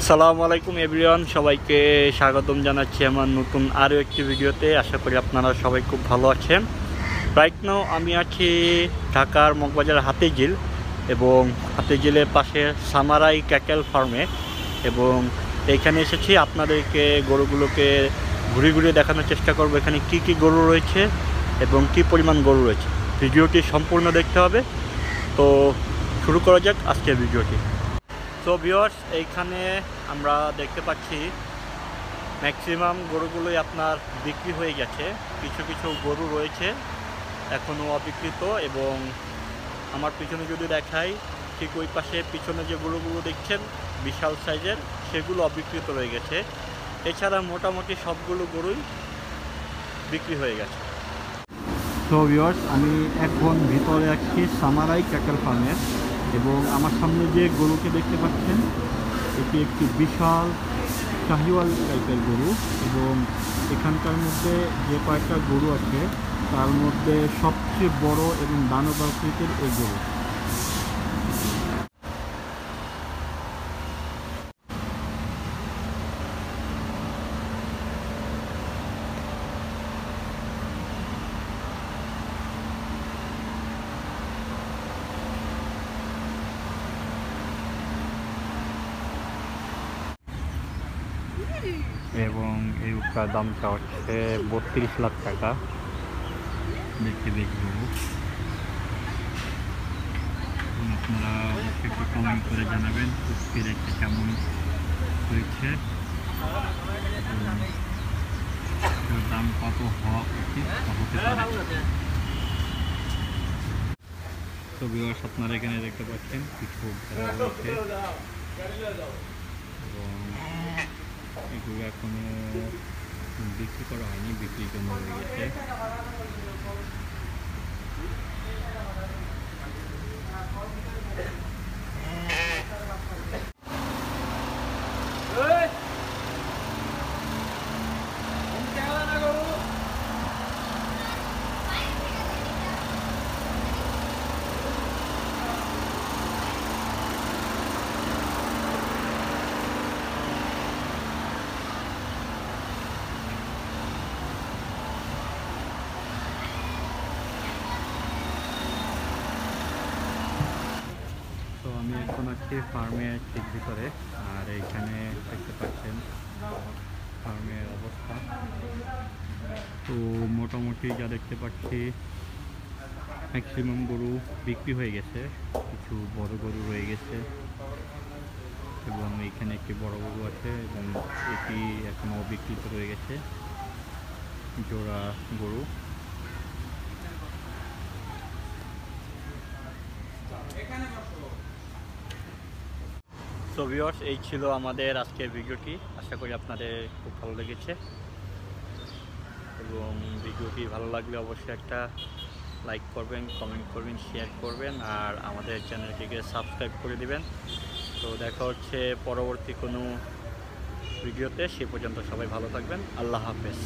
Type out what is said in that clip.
আসসালামু আলাইকুম এভরিওয়ান, সবাইকে স্বাগতম জানাচ্ছি আমার নতুন আরও একটি ভিডিওতে। আশা করি আপনারা সবাই খুব ভালো আছেন। রাইট নাও আমি আছি ঢাকার মগবাজার হাতিঝিল এবং হাতিঝিলের পাশে সামারাই ক্যাকেল ফার্মে, এবং এইখানে এসেছি আপনাদেরকে গরুগুলোকে ঘুরে ঘুরে দেখানোর চেষ্টা করব এখানে কি কি গরু রয়েছে এবং কি পরিমাণ গরু রয়েছে। ভিডিওটি সম্পূর্ণ দেখতে হবে। তো শুরু করা যাক আজকের ভিডিওটি। তো ভিউয়ার্স, এইখানে আমরা দেখতে পাচ্ছি ম্যাক্সিমাম গরুগুলোই আপনার বিক্রি হয়ে গেছে। কিছু কিছু গরু রয়েছে এখনও অবিকৃত, এবং আমার পিছনে যদি দেখাই, ঠিক ওই পাশে পিছনে যে গরুগুলো দেখছেন বিশাল সাইজের, সেগুলো অবিকৃত রয়ে গেছে। এছাড়া মোটামুটি সবগুলো গরুই বিক্রি হয়ে গেছে। তো ভিউয়ার্স, আমি এখন ভিতরে আছি সামারাই ক্যাকেল ফার্মের, এবং আমার সামনে যে গরুকে দেখতে পাচ্ছেন এটি একটি বিশাল শাহিওয়াল টাইপের গরু, এবং এখানকার মধ্যে যে কয়েকটা গরু আছে তার মধ্যে সবচেয়ে বড় এবং দানব আকৃতির এই গরু। এবং এই উকার দামটা হচ্ছে 32 লাখ টাকা। দেখতে দেখবো, আপনারা অবশ্যই একটু কমেন্ট করে জানাবেন কুস্তির একটা কেমন হয়েছে, দাম কত হওয়া উচিত হতে পারে। তো ভিউয়ার্স, আপনারা এখানে দেখতে পাচ্ছেন কিছু ভেড়া রয়েছে, এবং এগুলো এখনো বিক্রি করা হয়নি, বিক্রির জন্য হয়ে গেছে। তো আমি এখন আছি ফার্মের ঠিক ভিতরে, আর এইখানে দেখতে পাচ্ছেন ফার্মের অবস্থা। তো মোটামুটি যা দেখতে পাচ্ছি ম্যাক্সিমাম গরু বিক্রি হয়ে গেছে, কিছু বড় গরু রয়ে গেছে, এবং এইখানে একটি বড় গরু আছে এবং এটি এখনও বিক্রিত রয়ে গেছে, জোড়া গরু। সো ভিউয়ার্স, এই ছিল আমাদের আজকের ভিডিওটি। আশা করি আপনাদের খুব ভালো লেগেছে, এবং ভিডিওটি ভালো লাগলে অবশ্যই একটা লাইক করবেন, কমেন্ট করবেন, শেয়ার করবেন, আর আমাদের চ্যানেলটিকে সাবস্ক্রাইব করে দিবেন। তো দেখা হচ্ছে পরবর্তী কোনো ভিডিওতে। সে পর্যন্ত সবাই ভালো থাকবেন। আল্লাহ হাফেজ।